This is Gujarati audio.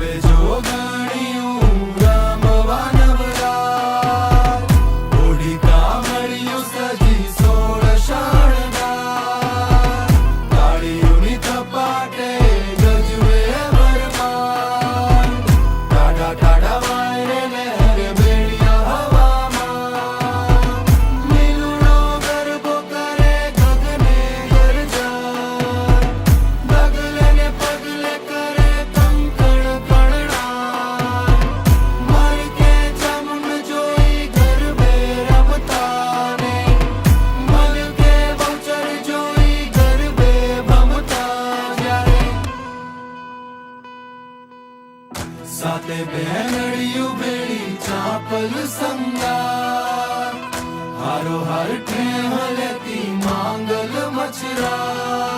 હવે જો ગણ્યું રમવા નવરાર, ઓઢી કામળિયું સજી 16 શણગાર, તાળીઓની થપાટે ગજવે વરમાન, ટાઢા ટાઢા વાયરે લહેર ભેળિયા હવામાં, લીલુડો ગરબો કરે ગગને ગરજન, ડગલે ને પગલે કરે કંકણ કણણાર, મરકે ચામુંડ જોઈ ગરબે રમતા ને, મલકે બહુચર જોઈ ગરબે ભમતા, જ્યારે સાતે બેનડિયું ભેળી ચાપલ સંગાર, હારો હાર ઠેહ લેતી માંગલ મચરા,